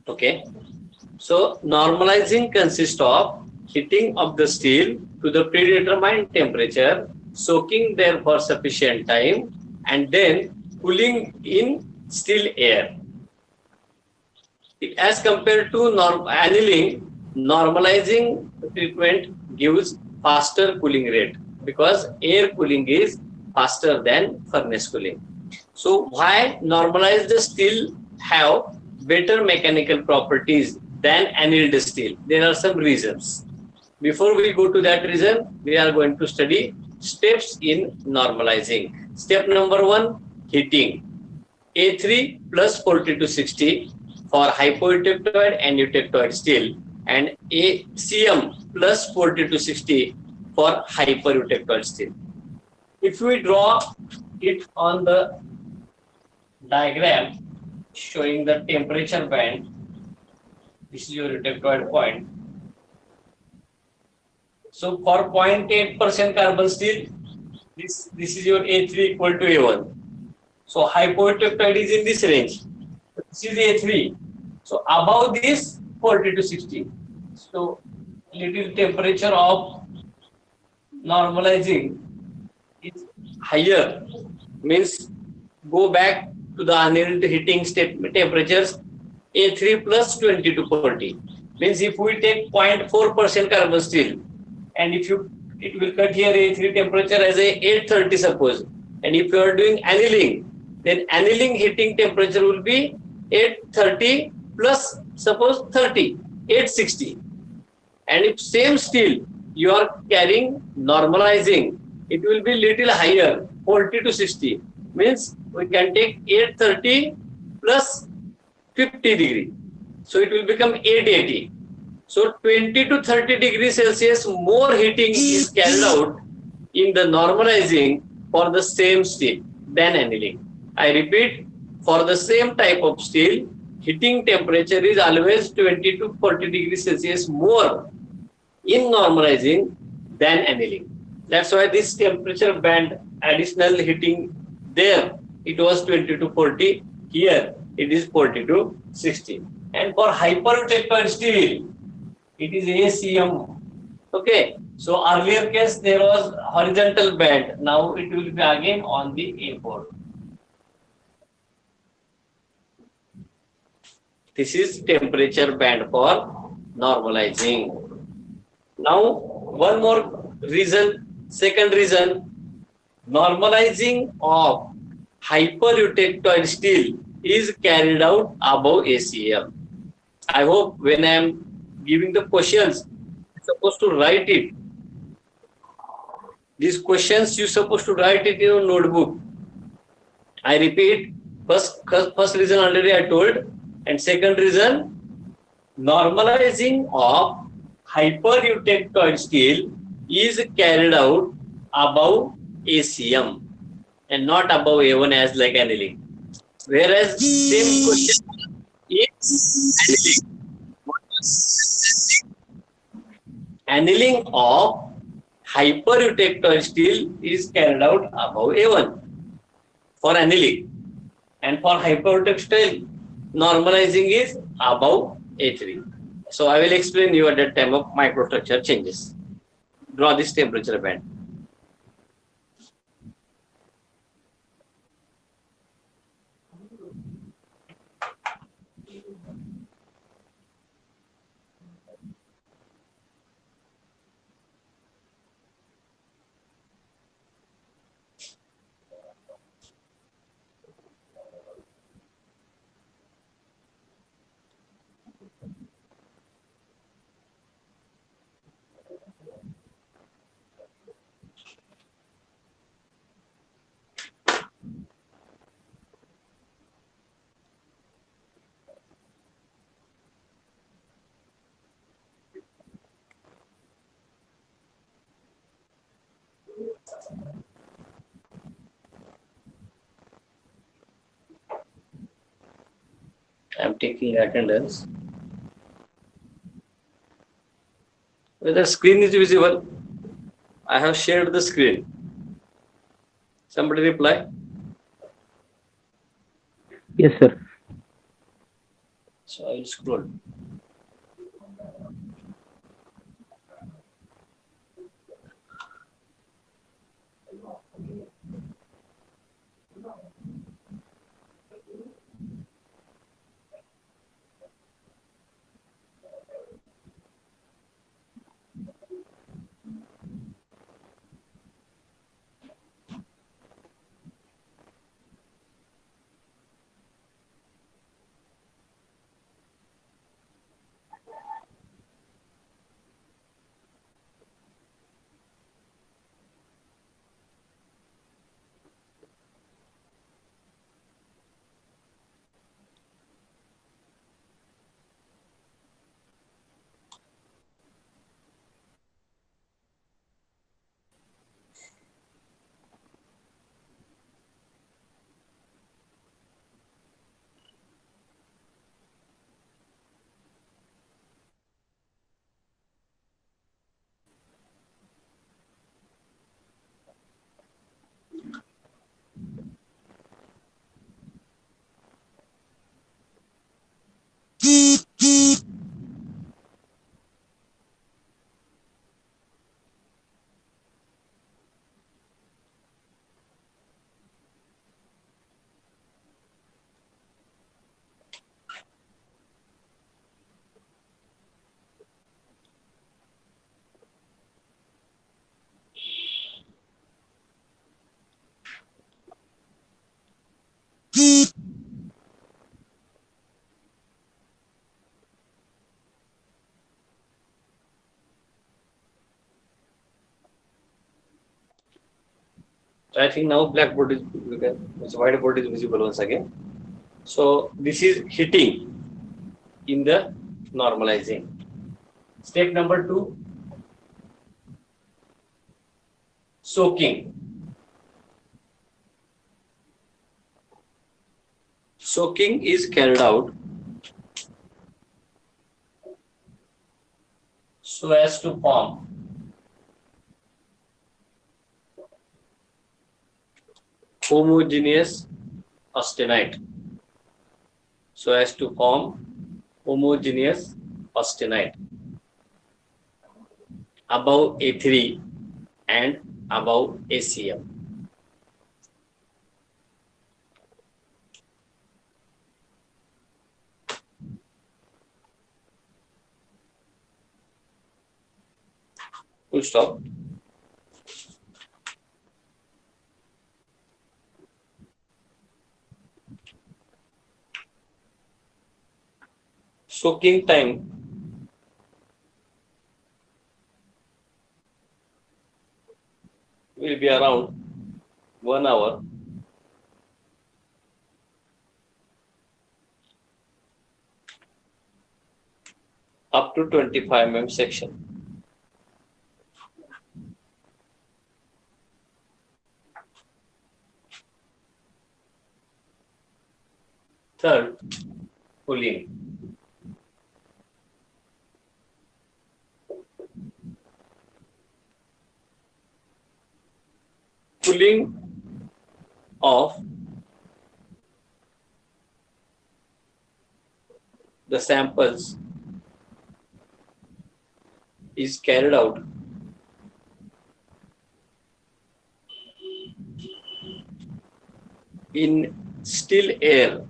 Okay. So normalizing consists of heating of the steel to the predetermined temperature, soaking there for sufficient time, and then cooling in still air. As compared to annealing, normalizing treatment gives faster cooling rate because air cooling is faster than furnace cooling. So why normalized steel have better mechanical properties than annealed steel? There are some reasons. Before we go to that reason, we are going to study steps in normalizing. Step number 1, heating. A3 plus 40 to 60 for hypoeutectoid and eutectoid steel, and ACM plus 40 to 60 for hypereutectoid steel. If we draw it on the diagram showing the temperature band, this is your eutectoid point. So for 0.8% carbon steel, this is your A3 equal to A1. So hypoeutectoid is in this range. This is A3. So above this 40 to 60. So little temperature of normalizing is higher. Means go back to the annealed heating state temperatures A3 plus 20 to 40. Means if we take 0.4% carbon steel and if you it will cut here A3 temperature as a 830 suppose, and if you are doing annealing, then annealing heating temperature will be 830 plus suppose 30, 860. And if same steel you are carrying normalizing, it will be little higher, 40 to 60. Means we can take 830 plus 50 degree. So it will become 880. So 20 to 30 degrees Celsius more heating is carried out in the normalizing for the same steel than annealing. I repeat, for the same type of steel, heating temperature is always 20 to 40 degrees Celsius more in normalizing than annealing. That's why this temperature band additional heating there, it was 20 to 40, here it is 40 to 60. And for hypereutectoid steel, it is ACM. Okay, so earlier case there was horizontal band, now it will be again on the A4. This is temperature band for normalizing. Now one more reason, second reason, normalizing of hypereutectoid steel is carried out above ACM. I hope when I am giving the questions, you're supposed to write it. These questions you're supposed to write it in your notebook. I repeat, first reason already I told, and second reason, normalizing of hypereutectoid steel is carried out above ACM and not above A1 as like annealing. Whereas same question is annealing of hypereutectoid steel is carried out above A1 for annealing, and for hypereutectoid normalizing is above A3. So I will explain you at that time of microstructure changes. Draw this temperature band. I am taking attendance. Whether screen is visible, I have shared the screen. Somebody reply. Yes, sir. So I will scroll. So I think now blackboard is whiteboard is visible once again. So this is heating in the normalizing. Step number 2, soaking. Soaking is carried out so as to form homogeneous austenite. So as to form homogeneous austenite above A3 and above ACM. Full stop. Soaking time will be around 1 hour up to 25 mm section. Third, cooling. Cooling of the samples is carried out in still air,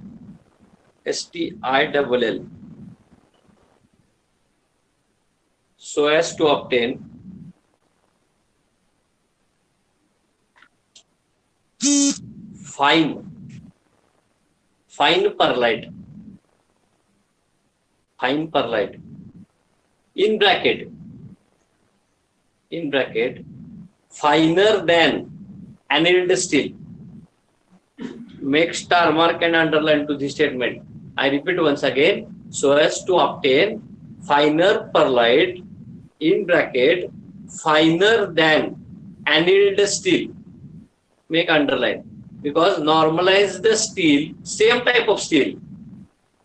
STILL, so as to obtain fine perlite in bracket finer than annealed steel. Make star mark and underline to this statement. I repeat once again, so as to obtain finer perlite in bracket finer than annealed steel. Make underline, because normalize the steel, same type of steel.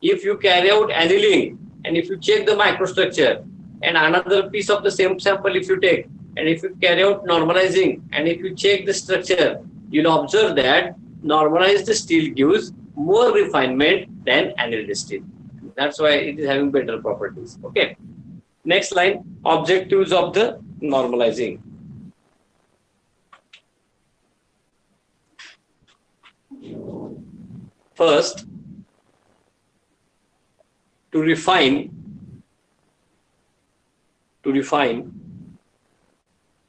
If you carry out annealing and if you check the microstructure, and another piece of the same sample if you take, and if you carry out normalizing and if you check the structure, you'll observe that normalized steel gives more refinement than annealed steel. That's why it is having better properties. Okay. Next line, objectives of the normalizing. First, to refine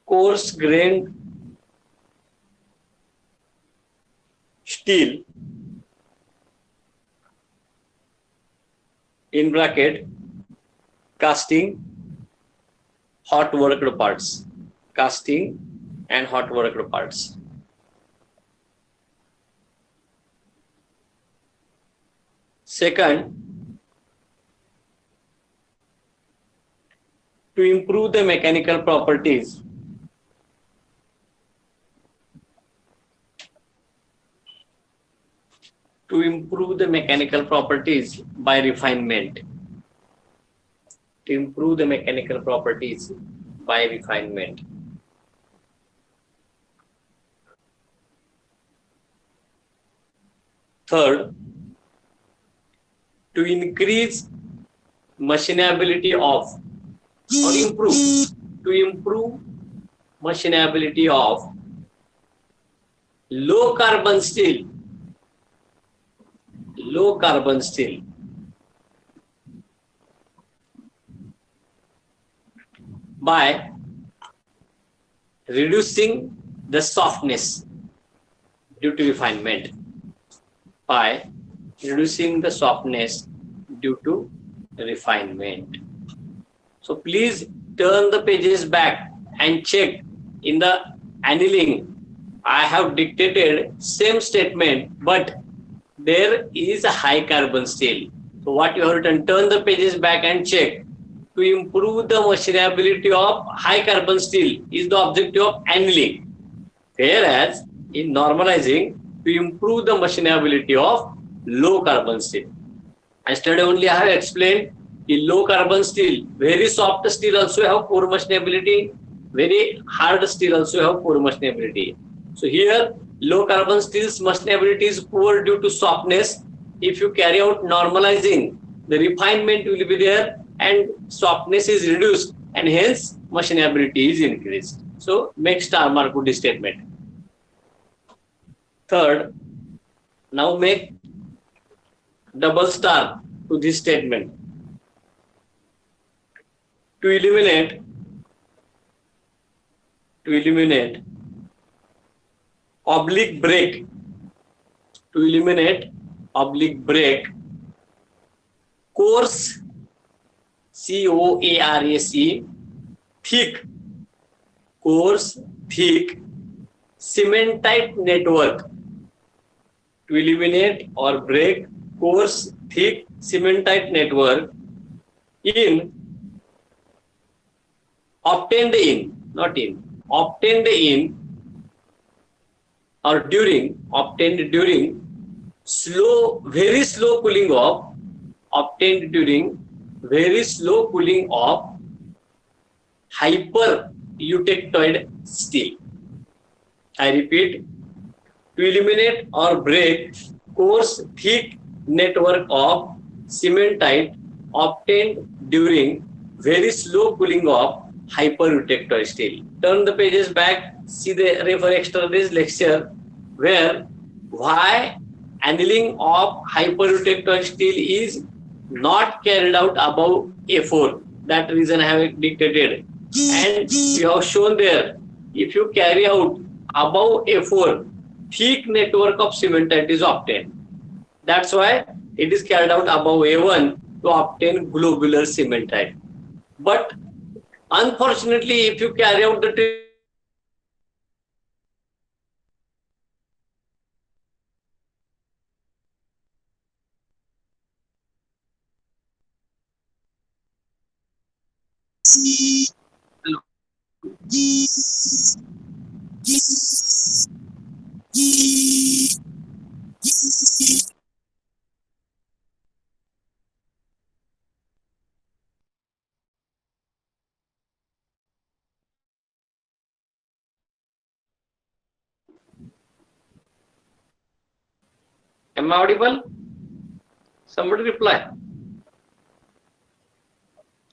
coarse grained steel in bracket casting hot worked parts. Casting and hot worked parts. Second, to improve the mechanical properties by refinement. To improve the mechanical properties by refinement. Third, to increase machinability of or improve machinability of low carbon steel by reducing the softness due to refinement. By reducing the softness due to refinement. So please turn the pages back and check in the annealing. I have dictated same statement, but there is a high carbon steel. So what you have done, turn the pages back and check. To improve the machinability of high carbon steel is the objective of annealing. Whereas in normalizing, to improve the machinability of low carbon steel. Yesterday only I have explained the low carbon steel, very soft steel also have poor machinability, very hard steel also have poor machinability. So here low carbon steel's machinability is poor due to softness. If you carry out normalizing, the refinement will be there and softness is reduced and hence machinability is increased. So make star mark with this statement. Third, now make double star to this statement. To eliminate oblique break, coarse COARSE thick cementite network. To eliminate or break coarse thick cementite network obtained during very slow cooling of hyper eutectoid steel. I repeat, to eliminate or break coarse thick network of cementite obtained during very slow cooling of hyper-eutectoid steel. Turn the pages back, see the refer extra this lecture where why annealing of hyper-eutectoid steel is not carried out above A4. That reason I have dictated. And we have shown there, if you carry out above A4, thick network of cementite is obtained. That's why it is carried out above A1 to obtain globular cementite. But unfortunately, if you carry out the Am I audible? Somebody reply.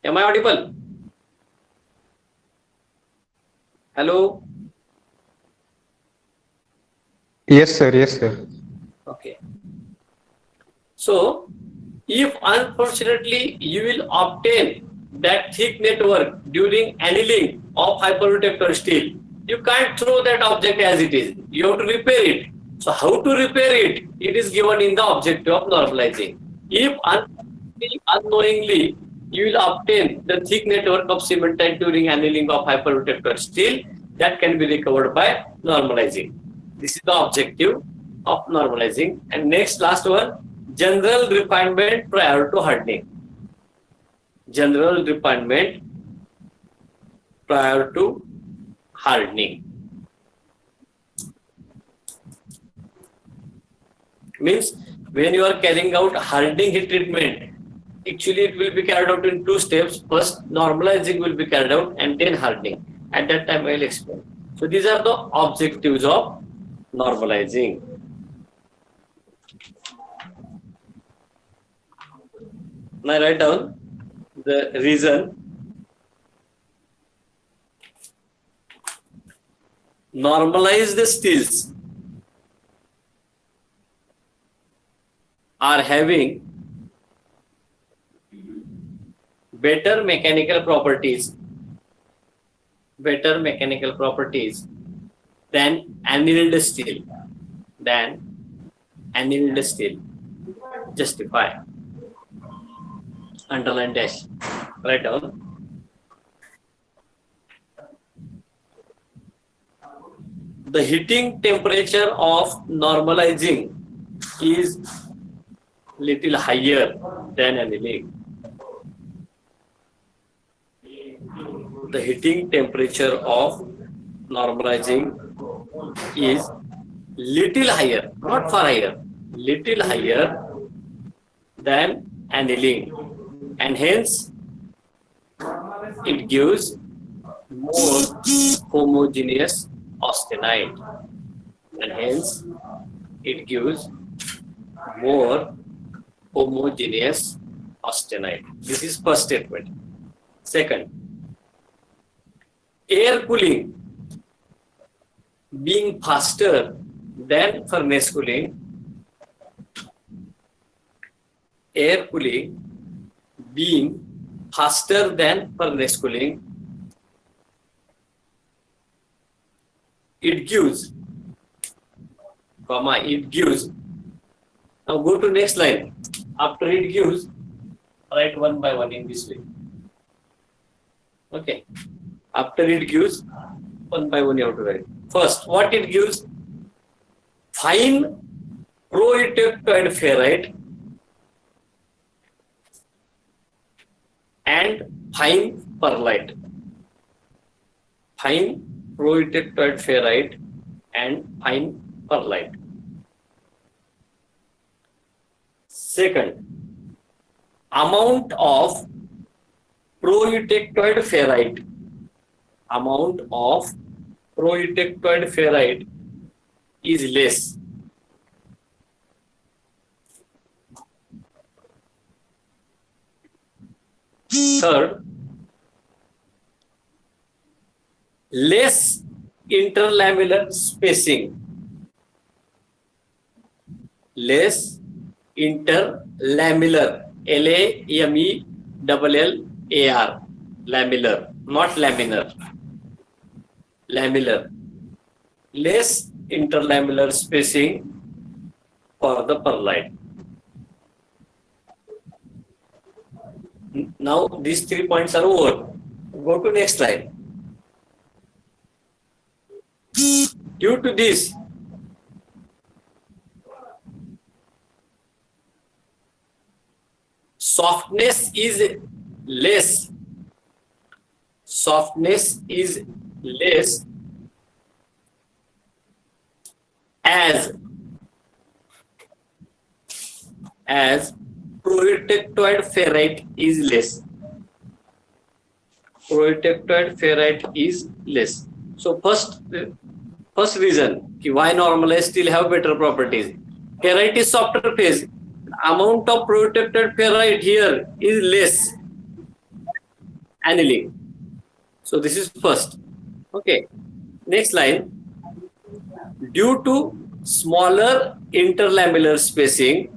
Am I audible? Hello? Yes, sir. Yes, sir. Okay. So, if unfortunately you will obtain that thick network during annealing of hyperprotector steel, you can't throw that object as it is. You have to repair it. So, how to repair it? It is given in the objective of normalizing. If unknowingly you will obtain the thick network of cementite during annealing of hyperprotector steel, that can be recovered by normalizing. This is the objective of normalizing. And next, last one, general refinement prior to hardening. General refinement prior to hardening means when you are carrying out hardening heat treatment, actually it will be carried out in two steps. First, normalizing will be carried out and then hardening. At that time, I will explain. So these are the objectives of normalizing. Now write down the reason. Normalize the steels are having better mechanical properties than annealed steel. Justify. Underline dash. Write down. The heating temperature of normalizing is little higher than annealing. The heating temperature of normalizing is little higher, not far higher, little higher than annealing, and hence it gives more homogeneous austenite, and hence it gives more homogeneous austenite. This is first statement. Second, air cooling being faster than furnace cooling, air cooling being faster than furnace cooling, it gives, now go to next line. After it gives, write one by one in this way. Okay. After it gives, one by one you have to write. First, what it gives? Fine proetoectoid ferrite and fine perlite. Fine proetoectoid ferrite and fine perlite. Second, amount of proetoectoid ferrite. Amount of proetoectoid ferrite is less. Third, less interlamellar spacing. Less interlamellar. Lamellar. Lamellar, not laminar. Lamellar. Less interlamellar spacing for the perlite. Now these 3 points are over. Go to next slide. Due to this, softness is less. Softness is less as proetoectoid ferrite is less. Proetoectoid ferrite is less. So first reason why normalized steel have better properties. Ferrite is softer phase. Amount of proetoectoid ferrite here is less. annealing. So this is first. Okay. Next line. Due to smaller interlamellar spacing,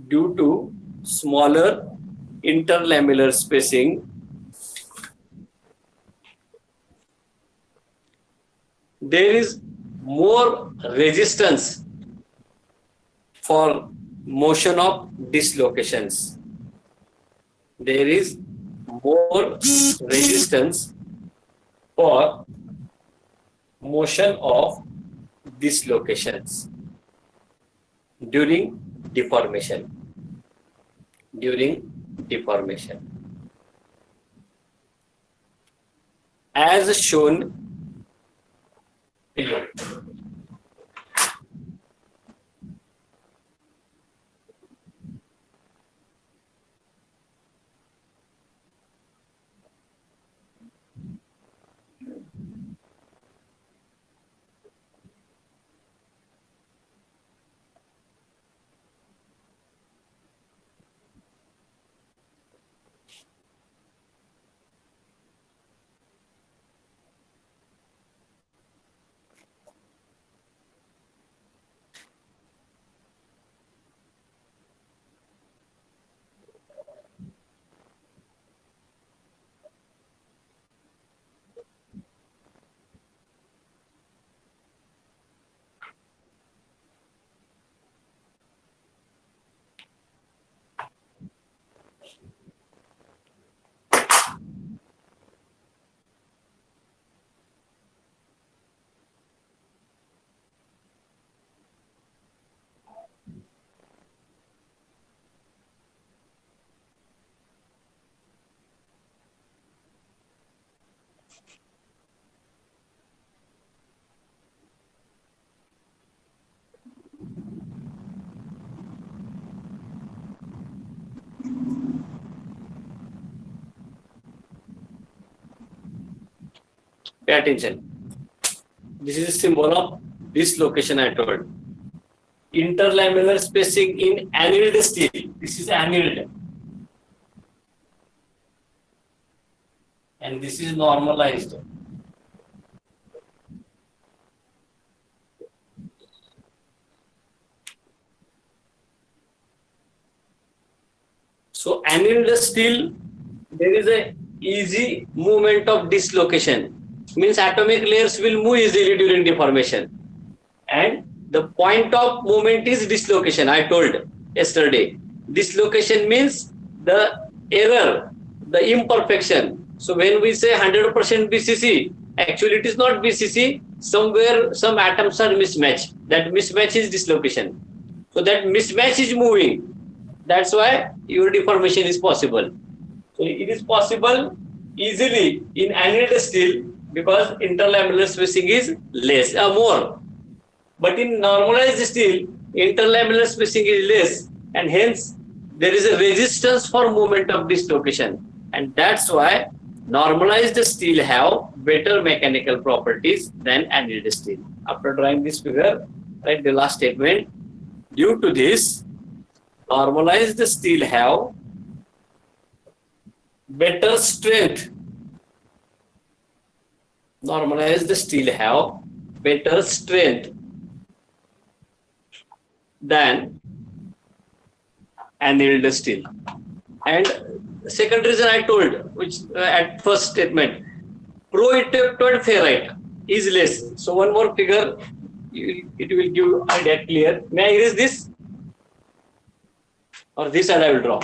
due to smaller interlamellar spacing, there is more resistance for motion of dislocations. There is more resistance for motion of dislocations during deformation. During deformation. As shown below. Pay attention. This is a symbol of dislocation I told. Interlamellar spacing in annealed steel. This is annealed. And this is normalized. So annealed steel, there is a easy movement of dislocation. Means atomic layers will move easily during deformation. And the point of movement is dislocation, I told yesterday. Dislocation means the error, the imperfection. So when we say 100% BCC, actually it is not BCC. Somewhere some atoms are mismatched. That mismatch is dislocation. So that mismatch is moving. That's why your deformation is possible. So it is possible easily in annealed steel because interlamellar spacing is less or more. But in normalized steel, interlamellar spacing is less, and hence there is a resistance for movement of dislocation. And that's why normalized steel have better mechanical properties than annealed steel. After drawing this figure, write the last statement. Due to this, normalized steel have better strength. Normalized steel have better strength than annealed steel. And second reason I told, which at first statement, pro-etotoid ferrite is less. So one more figure, it will give idea clear. May I erase this? Or this side I will draw.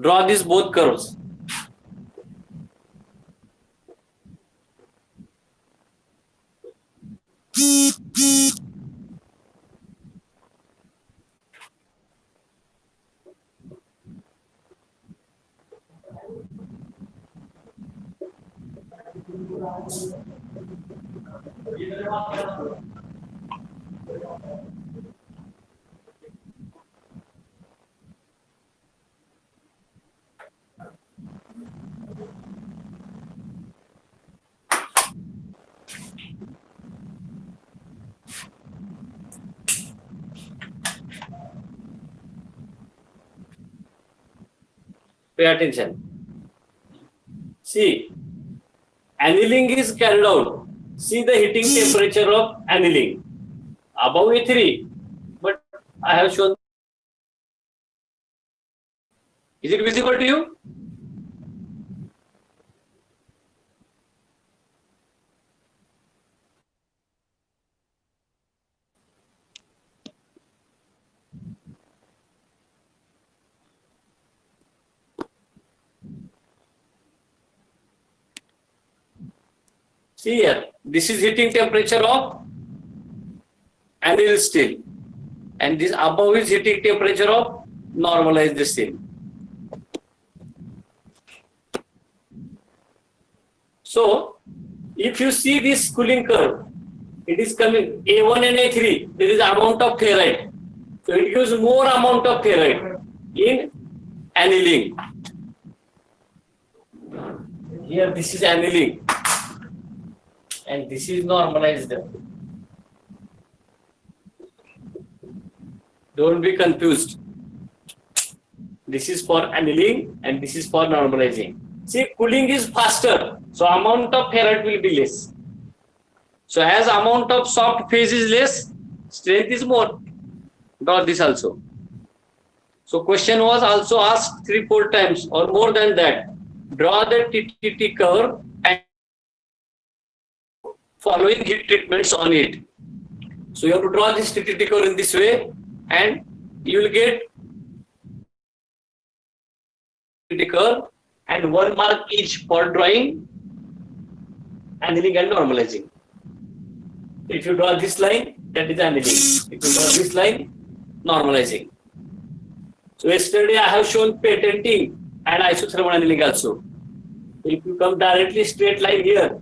Draw these both curves. Pay attention. See, annealing is carried out. See the heating temperature of annealing above A3, but I have shown. Is it visible to you? See here, this is heating temperature of annealed steel, and this above is heating temperature of normalized steel. So, if you see this cooling curve, it is coming A1 and A3. There is amount of ferrite, so it gives more amount of ferrite in annealing. Here, this is annealing, and this is normalized. Don't be confused. This is for annealing and this is for normalizing. See, cooling is faster, so amount of ferrite will be less. So as amount of soft phase is less, strength is more. Draw this also. So question was also asked 3-4 times or more than that. Draw the TTT curve and following heat treatments on it. So you have to draw this TTT curve in this way, and you will get TTT curve and 1 mark each for drawing, annealing and normalizing. If you draw this line, that is annealing. If you draw this line, normalizing. So yesterday I have shown patenting and isothermal annealing also. If you come directly straight line here,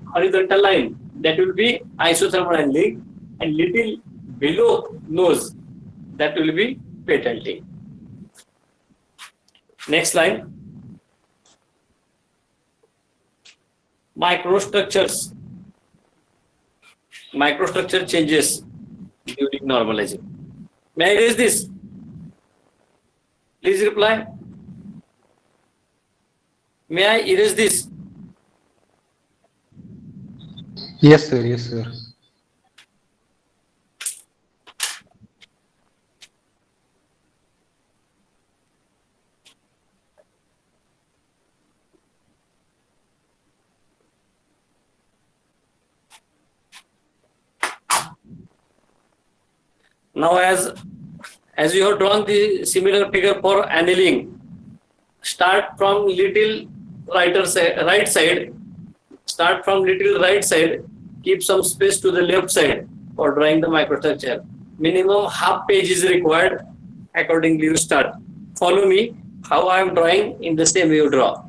horizontal line, that will be isothermal annealing, and little below nose, that will be patenting. Next line. Microstructure changes during normalizing. May I erase this? Please reply. May I erase this? Yes, sir. Yes, sir. Now, as you have drawn the similar figure for annealing, start from little right side. Start from little right side. Keep some space to the left side for drawing the microstructure. Minimum half page is required. Accordingly, you start. Follow me. How I am drawing, in the same way you draw.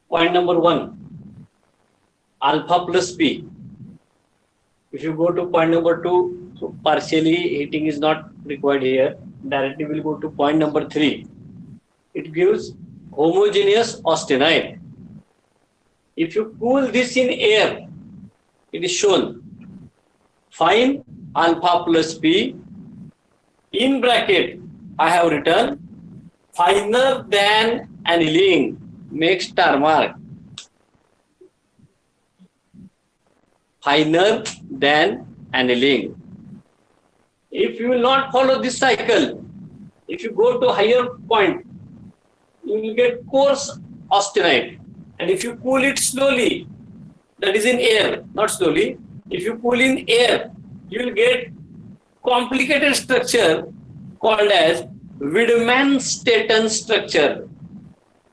point number 1, alpha plus P. If you go to point number 2, so partially heating is not required here. Directly we'll go to point number 3. It gives homogeneous austenite. If you cool this in air, it is shown. Find alpha plus P. In bracket, I have written finer than annealing, make star mark. Finer than annealing. If you will not follow this cycle, if you go to higher point, you will get coarse austenite. And if you cool it slowly, that is in air, not slowly. If you cool in air, you will get complicated structure called as Widman-Staton structure.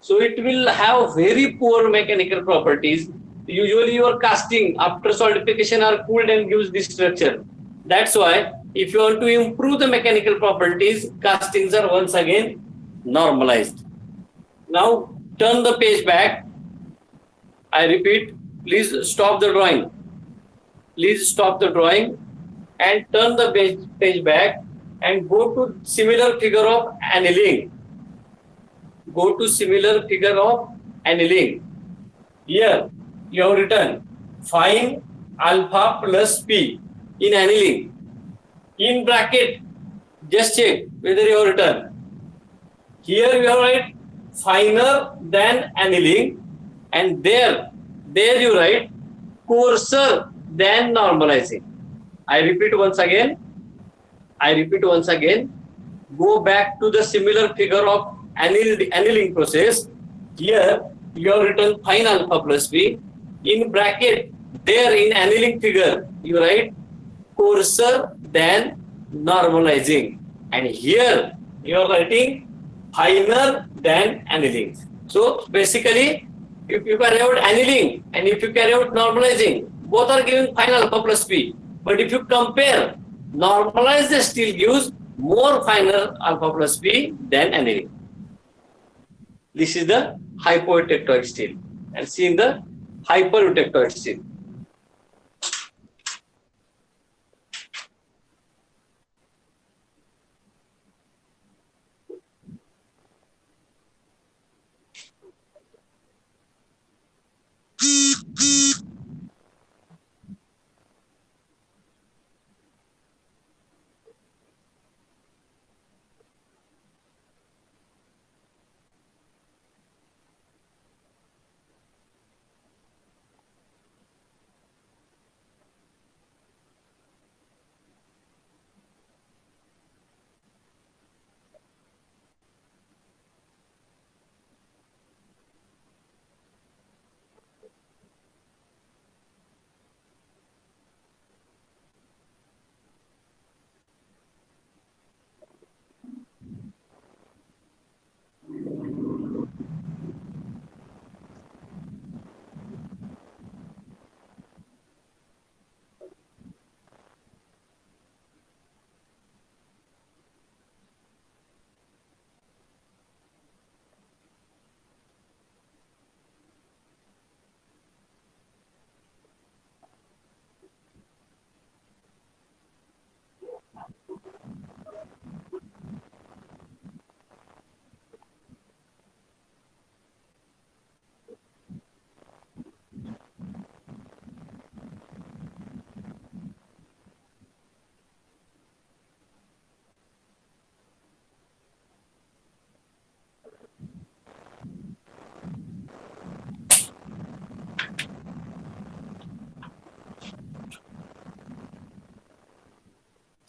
So it will have very poor mechanical properties. Usually your casting after solidification are cooled and gives this structure. That's why if you want to improve the mechanical properties, castings are once again normalized. Now turn the page back. I repeat, please stop the drawing. Please stop the drawing and turn the page back and go to similar figure of annealing. Go to similar figure of annealing. Here you have written find alpha plus P in annealing. In bracket, just check whether you have written. Here you have write finer than annealing, and there you write coarser than normalizing. I repeat once again. Go back to the similar figure of annealing process. Here you have written fine alpha plus P. In bracket, there in annealing figure, you write coarser than normalizing. And here you are writing finer than annealing. So basically, if you carry out annealing and if you carry out normalizing, both are giving fine alpha plus P. But if you compare, normalized steel gives more finer alpha plus P than annealing. This is the hypoeutectoid steel. And see in the hypereutectoid steel.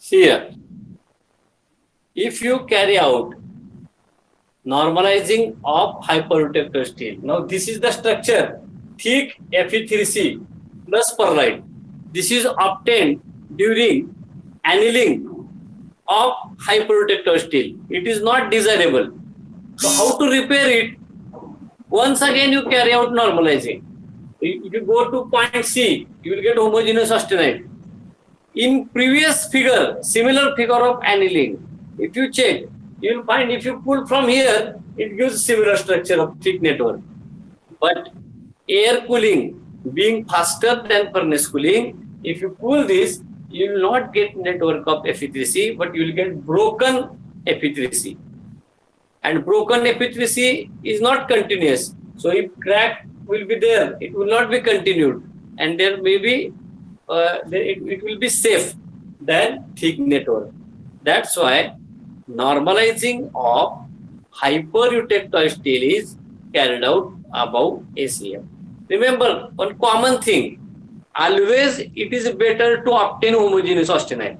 See here, if you carry out normalizing of hypereutectoid steel, now this is the structure, thick Fe3C plus perlite. This is obtained during annealing of hypereutectoid steel. It is not desirable. So how to repair it? Once again you carry out normalizing. If you go to point C, you will get homogeneous austenite. In previous figure, similar figure of annealing, if you check, you will find if you pull from here, it gives similar structure of thick network. But air cooling being faster than furnace cooling, if you cool this, you will not get network of Fe3C, but you will get broken Fe3C. And broken Fe3C is not continuous. So if crack will be there, it will not be continued, and there may be it will be safe than thick network. That's why normalizing of hyperutectoid steel is carried out above ACM. Remember one common thing: always it is better to obtain homogeneous austenite.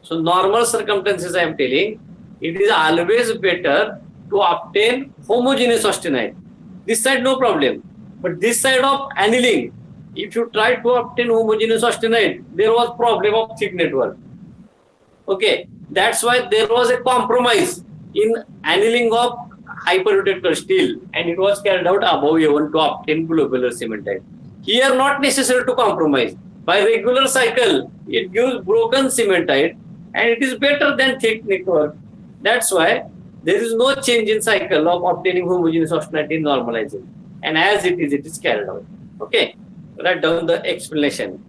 So normal circumstances I am telling, it is always better to obtain homogeneous austenite. This side no problem, but this side of annealing, if you try to obtain homogeneous austenite, there was problem of thick network. Okay, that's why there was a compromise in annealing of hyperutector steel, and it was carried out above A1 to obtain globular cementite. Here, not necessary to compromise. By regular cycle, it gives broken cementite, and it is better than thick network. That's why there is no change in cycle of obtaining homogeneous austenite in normalizing, and as it is carried out. Okay, write down the explanation.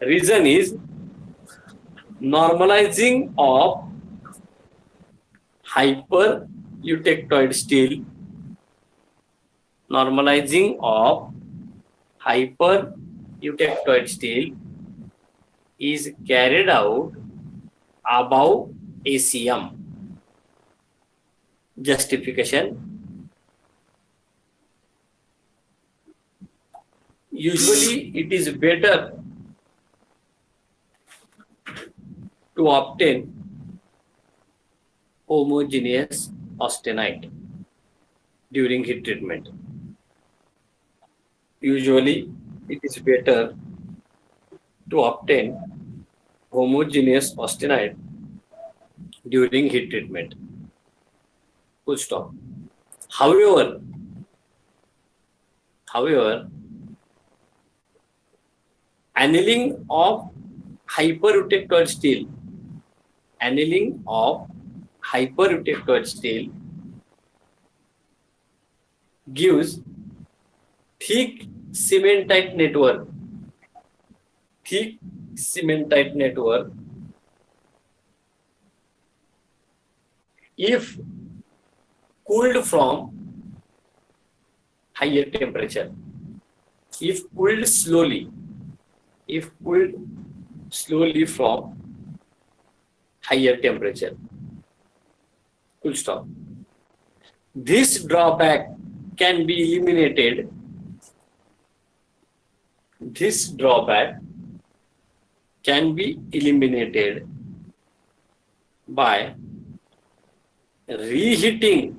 Reason is normalizing of hyperutectoid steel. Normalizing of hyperutectoid steel is carried out above ACM. Justification: usually it is better to obtain homogeneous austenite during heat treatment. Usually it is better to obtain homogeneous austenite during heat treatment. Full stop. However, annealing of hyperutectoid steel, gives thick cementite network. If cooled from higher temperature, if cooled slowly from higher temperature. Full stop. This drawback can be eliminated. By reheating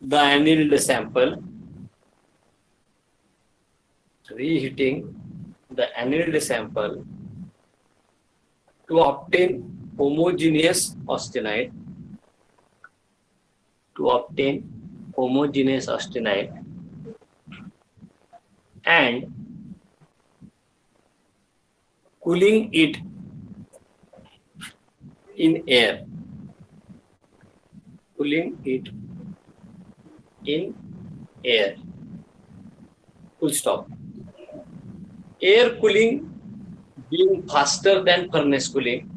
the annealed sample. To obtain homogeneous austenite. And cooling it in air. Full stop. Air cooling being faster than furnace cooling.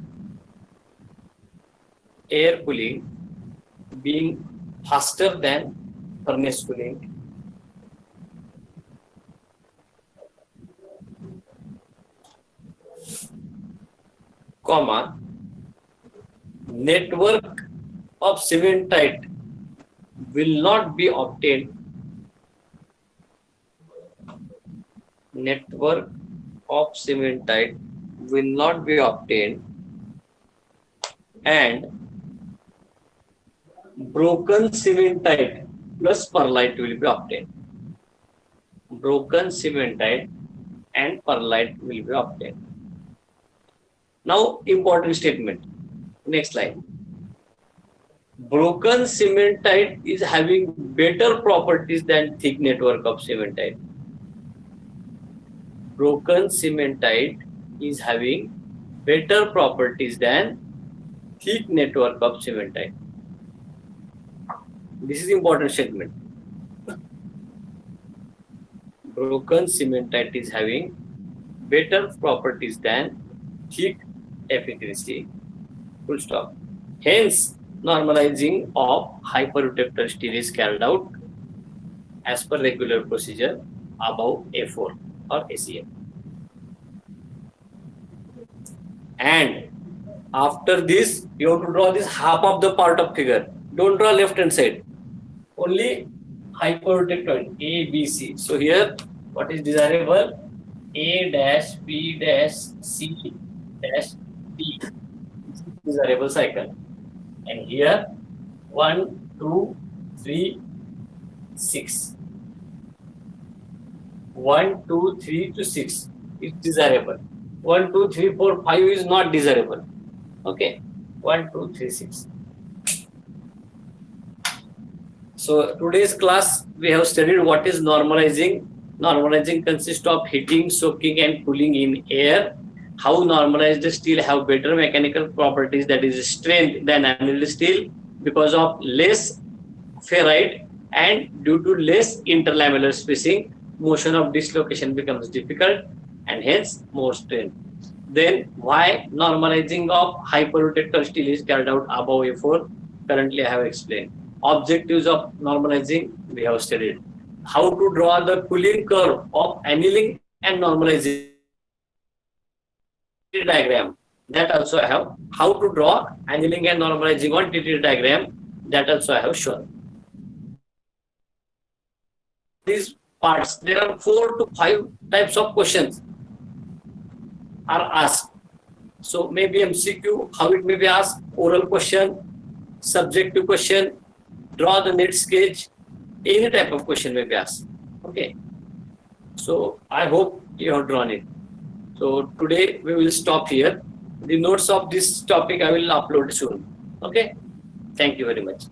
Comma, network of cementite will not be obtained. And broken cementite plus perlite will be obtained. Now, important statement. Next slide. Broken cementite is having better properties than thick network of cementite. Broken cementite is having better properties than thick network of cementite. This is important statement. broken cementite is having better properties than thick efficacy. Full stop. Hence, normalizing of hyperreductor steel is carried out as per regular procedure above A4 or ACM. And after this, you have to draw this half of the part of figure. Don't draw left hand side. Only hyperreductor A, B, C. So here, what is desirable? A dash, B dash, C dash, D. Desirable cycle. And here, 1, 2, 3, 6. 1, 2, 3 to 6 is desirable. 1, 2, 3, 4, 5 is not desirable. Okay. 1, 2, 3, 6. So today's class we have studied what is normalizing. Normalizing consists of heating, soaking and cooling in air. How normalized steel have better mechanical properties, that is strength, than annealed steel because of less ferrite and due to less interlamellar spacing, motion of dislocation becomes difficult and hence more strain. Then why normalizing of hyperreductor steel is carried out above A4? Currently I have explained. Objectives of normalizing we have studied. How to draw the cooling curve of annealing and normalizing diagram, that also I have. How to draw annealing and normalizing on TT diagram, that also I have shown. These parts, there are 4 to 5 types of questions are asked. So maybe MCQ, how it may be asked, oral question, subjective question, draw the net sketch, any type of question may be asked. Okay. So I hope you have drawn it. So today we will stop here. The notes of this topic I will upload soon. Okay. Thank you very much.